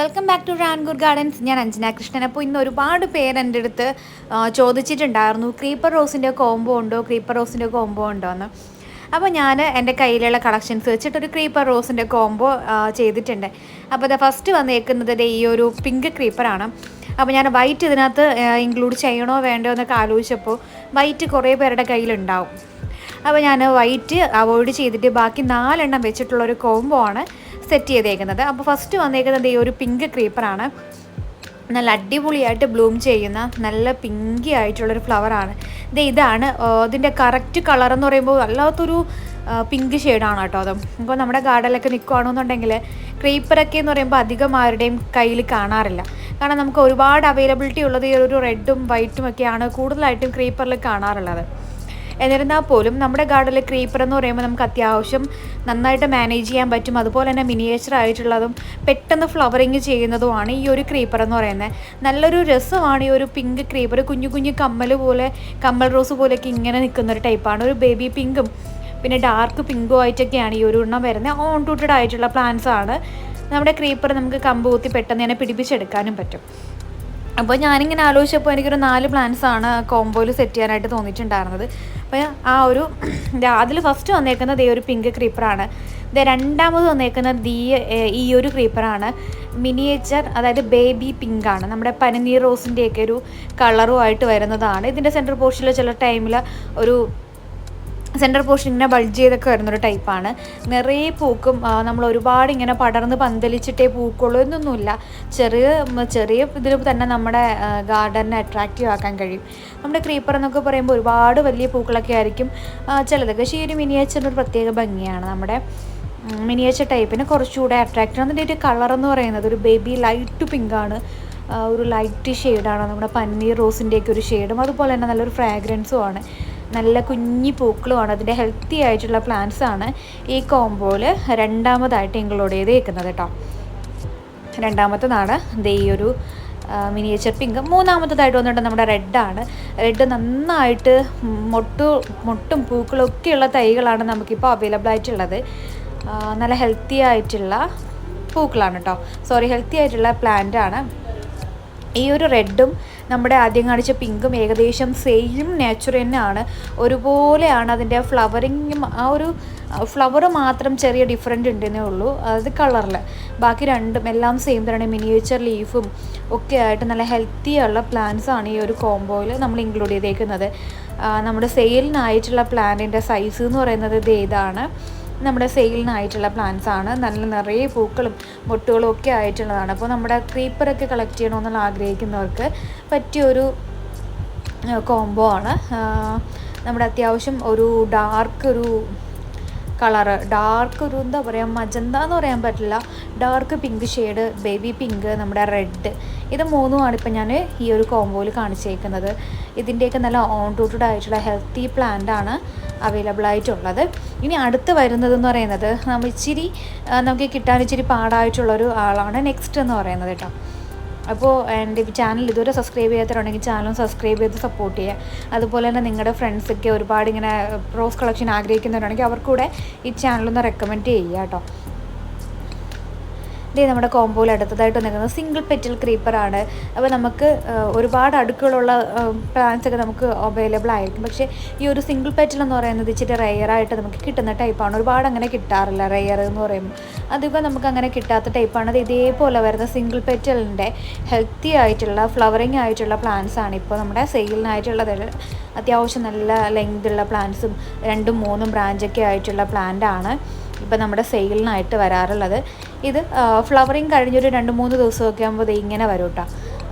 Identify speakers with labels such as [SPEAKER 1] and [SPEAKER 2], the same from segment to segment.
[SPEAKER 1] Welcome back to റാൻകൂർ gardens. ഞാൻ അഞ്ജന കൃഷ്ണൻ. അപ്പോൾ ഇന്ന് ഒരുപാട് പേര് എൻ്റെ അടുത്ത് ചോദിച്ചിട്ടുണ്ടായിരുന്നു ക്രീപ്പർ റോസിൻ്റെ കോംബോ ഉണ്ടോ എന്ന്. അപ്പോൾ ഞാൻ എൻ്റെ കയ്യിലുള്ള കളക്ഷൻസ് വെച്ചിട്ടൊരു ക്രീപ്പർ റോസിൻ്റെ കോംബോ ചെയ്തിട്ടുണ്ട്. അപ്പോൾ ഇത് ഫസ്റ്റ് വന്നേക്കുന്നത് ഈ ഒരു പിങ്ക് ക്രീപ്പറാണ്. അപ്പോൾ ഞാൻ വൈറ്റ് ഇതിനകത്ത് ഇൻക്ലൂഡ് ചെയ്യണോ വേണ്ടോ എന്നൊക്കെ ആലോചിച്ചപ്പോൾ വൈറ്റ് കുറേ പേരുടെ കയ്യിലുണ്ടാവും. അപ്പോൾ ഞാൻ വൈറ്റ് അവോയ്ഡ് ചെയ്തിട്ട് ബാക്കി 4 എണ്ണം വെച്ചിട്ടുള്ളൊരു കോംബോ ആണ് സെറ്റ് ചെയ്തേക്കുന്നത്. അപ്പോൾ ഫസ്റ്റ് വന്നേക്കുന്നത് ഈ ഒരു പിങ്ക് ക്രീപ്പറാണ്. നല്ല അടിപൊളിയായിട്ട് ബ്ലൂം ചെയ്യുന്ന നല്ല പിങ്കി ആയിട്ടുള്ളൊരു ഫ്ലവറാണ്. ഇതാണ് ഇതിൻ്റെ കറക്റ്റ് കളർ എന്ന് പറയുമ്പോൾ വല്ലാത്തൊരു പിങ്ക് ഷെയ്ഡാണ് കേട്ടോ. അതും ഇപ്പോൾ നമ്മുടെ ഗാർഡനിലൊക്കെ നിൽക്കുകയാണെന്നുണ്ടെങ്കിൽ ക്രീപ്പറൊക്കെ എന്ന് പറയുമ്പോൾ അധികം ആരുടെയും കയ്യിൽ കാണാറില്ല. കാരണം നമുക്ക് ഒരുപാട് അവൈലബിലിറ്റി ഉള്ളത് ഈ ഒരു റെഡും വൈറ്റും ഒക്കെയാണ് കൂടുതലായിട്ടും ക്രീപ്പറിൽ കാണാറുള്ളത്. എന്നിരുന്നാൽ പോലും നമ്മുടെ ഗാർഡനിൽ ക്രീപ്പർ എന്ന് പറയുമ്പോൾ നമുക്ക് അത്യാവശ്യം നന്നായിട്ട് മാനേജ് ചെയ്യാൻ പറ്റും. അതുപോലെ തന്നെ മിനിയേച്ചർ ആയിട്ടുള്ളതും പെട്ടെന്ന് ഫ്ലവറിങ് ചെയ്യുന്നതുമാണ് ഈ ഒരു ക്രീപ്പർ എന്ന് പറയുന്നത്. നല്ലൊരു രസമാണ് ഈ ഒരു പിങ്ക് ക്രീപ്പർ. കുഞ്ഞു കുഞ്ഞു കമ്മൽ റോസ് പോലെയൊക്കെ ഇങ്ങനെ നിൽക്കുന്നൊരു ടൈപ്പാണ്. ഒരു ബേബി പിങ്കും പിന്നെ ഡാർക്ക് പിങ്കും ആയിട്ടൊക്കെയാണ് ഈ ഒരു എണ്ണം വരുന്നത്. ഓൺ റൂട്ടഡ് ആയിട്ടുള്ള പ്ലാന്റ്സ് ആണ്. നമ്മുടെ ക്രീപ്പർ നമുക്ക് കമ്പ് കുത്തി പെട്ടെന്ന് തന്നെ പിടിപ്പിച്ചെടുക്കാനും പറ്റും. അപ്പോൾ ഞാനിങ്ങനെ ആലോചിച്ചപ്പോൾ എനിക്കൊരു 4 പ്ലാന്റ്സാണ് കോംബോയിൽ സെറ്റ് ചെയ്യാനായിട്ട് തോന്നിയിട്ടുണ്ടായിരുന്നത്. അപ്പോൾ അതിൽ ഫസ്റ്റ് വന്നേക്കുന്നത് ഈ ഒരു പിങ്ക് ക്രീപ്പറാണ്. രണ്ടാമത് വന്നേക്കുന്നത് ഈ ഒരു ക്രീപ്പറാണ്. മിനിയേച്ചർ, അതായത് ബേബി പിങ്ക് ആണ്. നമ്മുടെ പനിനീർ റോസിൻ്റെയൊക്കെ ഒരു കളറുമായിട്ട് വരുന്നതാണ്. ഇതിൻ്റെ സെൻട്രൽ പോർഷനിൽ ചില ടൈമിൽ ഒരു സെൻറ്റർ പോർഷൻ ഇങ്ങനെ ബൾജ് ചെയ്തൊക്കെ വരുന്നൊരു ടൈപ്പാണ്. നിറയെ പൂക്കും. നമ്മൾ ഒരുപാട് ഇങ്ങനെ പടർന്ന് പന്തലിച്ചിട്ടേ പൂക്കുള്ളൂ എന്നൊന്നുമില്ല. ചെറിയ ഇതിൽ തന്നെ നമ്മുടെ ഗാർഡനെ അട്രാക്റ്റീവ് ആക്കാൻ കഴിയും. നമ്മുടെ ക്രീപ്പർ എന്നൊക്കെ പറയുമ്പോൾ ഒരുപാട് വലിയ പൂക്കളൊക്കെ ആയിരിക്കും ചിലതൊക്കെ. പക്ഷേ ഈ ഒരു മിനിയേച്ചറിന് ഒരു പ്രത്യേക ഭംഗിയാണ്. നമ്മുടെ മിനിയേച്ചർ ടൈപ്പിന് കുറച്ചുകൂടെ അട്രാക്റ്റീവ് ആണ്. അതിൻ്റെ ഒരു കളർ എന്ന് പറയുന്നത് ഒരു ബേബി ലൈറ്റ് പിങ്കാണ്. ഒരു ലൈറ്റ് ഷെയ്ഡാണ് നമ്മുടെ പന്നീർ റോസിൻ്റെയൊക്കെ ഒരു ഷെയ്ഡും. അതുപോലെ തന്നെ നല്ലൊരു ഫ്രാഗ്രൻസും ആണ്. നല്ല കുഞ്ഞി പൂക്കളുമാണ്. അതിൻ്റെ ഹെൽത്തി ആയിട്ടുള്ള പ്ലാന്റ്സ് ആണ് ഈ കോംബോയിൽ രണ്ടാമതായിട്ട് ഇൻക്ലൂഡ് ചെയ്തേക്കുന്നത് കേട്ടോ. രണ്ടാമത്തേതാണ് ഈ ഒരു മിനിയേച്ചർ പിങ്ക്. മൂന്നാമത്തേതായിട്ട് വന്നിട്ട് നമ്മുടെ റെഡാണ്. റെഡ് നന്നായിട്ട് മൊട്ടും പൂക്കളൊക്കെയുള്ള തൈകളാണ് നമുക്കിപ്പോൾ അവൈലബിൾ ആയിട്ടുള്ളത്. നല്ല ഹെൽത്തി ആയിട്ടുള്ള പൂക്കളാണ് കേട്ടോ. ഹെൽത്തി ആയിട്ടുള്ള പ്ലാന്റ് ആണ്. ഈ ഒരു റെഡും നമ്മുടെ ആദ്യം കാണിച്ച പിങ്കും ഏകദേശം സെയിം നേച്ചർ തന്നെയാണ്. ഒരുപോലെയാണ് അതിൻ്റെ ഫ്ലവറിങ്ങും. ആ ഒരു ഫ്ലവർ മാത്രം ചെറിയ ഡിഫറൻറ്റ് ഉണ്ടെന്നേ ഉള്ളൂ അത് കളറിൽ. ബാക്കി രണ്ടും എല്ലാം സെയിം തന്നെയാണ്. മിനിയേച്ചർ ലീഫും ഒക്കെ ആയിട്ട് നല്ല ഹെൽത്തി ഉള്ള പ്ലാന്റ്സ് ആണ് ഈ ഒരു കോംബോയിൽ നമ്മൾ ഇൻക്ലൂഡ് ചെയ്തേക്കുന്നത്. നമ്മുടെ സെയിലിനായിട്ടുള്ള പ്ലാന്റിൻ്റെ സൈസ് എന്ന് പറയുന്നത് ഇതാണ്. നമ്മുടെ സെയിലിനായിട്ടുള്ള പ്ലാന്റ്സ് ആണ്. നല്ല നിറയെ പൂക്കളും മൊട്ടുകളും ഒക്കെ ആയിട്ടുള്ളതാണ്. അപ്പോൾ നമ്മുടെ ക്രീപ്പറൊക്കെ കളക്ട് ചെയ്യണമെന്നുള്ള ആഗ്രഹിക്കുന്നവർക്ക് പറ്റിയൊരു കോംബോ ആണ്. നമ്മുടെ അത്യാവശ്യം ഒരു ഡാർക്ക് എന്താ പറയുക, മജന്ത എന്ന് പറയാൻ പറ്റില്ല, dark pink shade, baby pink, നമ്മുടെ റെഡ്, ഇത് മൂന്നുമാണ് ഇപ്പം ഞാൻ ഈ ഒരു കോംബോയിൽ കാണിച്ചേക്കുന്നത്. ഇതിൻ്റെയൊക്കെ നല്ല ഓൺ റൂട്ടഡ് ആയിട്ടുള്ള ഹെൽത്തി പ്ലാന്റ് ആണ് അവൈലബിൾ ആയിട്ടുള്ളത്. ഇനി അടുത്ത് വരുന്നതെന്ന് പറയുന്നത് നമുക്ക് കിട്ടാൻ ഇച്ചിരി പാടായിട്ടുള്ളൊരു ആളാണ് നെക്സ്റ്റ് എന്ന് പറയുന്നത് കേട്ടോ. അപ്പോൾ എൻ്റെ ചാനൽ ഇതുവരെ സബ്സ്ക്രൈബ് ചെയ്യാത്തവരുണ്ടെങ്കിൽ ചാനലും സബ്സ്ക്രൈബ് ചെയ്ത് സപ്പോർട്ട് ചെയ്യുക. അതുപോലെ തന്നെ നിങ്ങളുടെ ഫ്രണ്ട്സൊക്കെ ഒരുപാട് ഇങ്ങനെ റോസ് കളക്ഷൻ ആഗ്രഹിക്കുന്നവരുണ്ടെങ്കിൽ അവർക്കൂടെ ഈ ചാനലൊന്ന് റെക്കമെൻഡ് ചെയ്യുക കേട്ടോ. നമ്മുടെ കോംബോയിൽ അടുത്തതായിട്ട് നിൽക്കുന്നത് സിംഗിൾ പെറ്റൽ ക്രീപ്പറാണ്. അപ്പോൾ നമുക്ക് ഒരുപാട് അടുക്കുകളുള്ള പ്ലാന്റ്സ് ഒക്കെ നമുക്ക് അവൈലബിൾ ആയിരിക്കും. പക്ഷേ ഈ ഒരു സിംഗിൾ പെറ്റൽ എന്ന് പറയുന്നത് ഇച്ചിരി റെയറായിട്ട് നമുക്ക് കിട്ടുന്ന ടൈപ്പാണ്. ഒരുപാട് അങ്ങനെ കിട്ടാറില്ല. റെയർ എന്ന് പറയുമ്പോൾ അധികം നമുക്ക് അങ്ങനെ കിട്ടാത്ത ടൈപ്പാണ്. അത് ഇതേപോലെ വരുന്ന സിംഗിൾ പെറ്റലിൻ്റെ ഹെൽത്തി ആയിട്ടുള്ള ഫ്ലവറിങ് ആയിട്ടുള്ള പ്ലാന്റ്സ് ആണ് ഇപ്പോൾ നമ്മുടെ സെയിലിനായിട്ടുള്ളത്. അത്യാവശ്യം നല്ല ലെങ്തുള്ള പ്ലാന്റ്സും 2-3 ബ്രാഞ്ചൊക്കെ ആയിട്ടുള്ള പ്ലാന്റ് ആണ് ഇപ്പോൾ നമ്മുടെ സെയിലിനായിട്ട് വരാറുള്ളത്. ഇത് ഫ്ലവറിങ് കഴിഞ്ഞൊരു 2-3 ദിവസമൊക്കെ ആകുമ്പോൾ ഇങ്ങനെ വരും കേട്ടോ.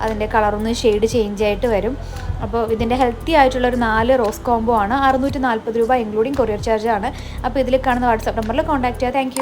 [SPEAKER 1] അതിൻ്റെ കളറൊന്ന് ഷെയ്ഡ് ചേഞ്ച് ആയിട്ട് വരും. അപ്പോൾ ഇതിൻ്റെ ഹെൽത്തി ആയിട്ടുള്ളൊരു 4 റോസ് കോംബോ ആണ്. 640 രൂപ ഇൻക്ലൂഡിങ് കൊറിയർ ചാർജ് ആണ്. അപ്പോൾ ഇതിൽ കാണുന്ന വാട്സാപ്പ് നമ്പറിൽ കോൺടാക്ട് ചെയ്യുക. താങ്ക്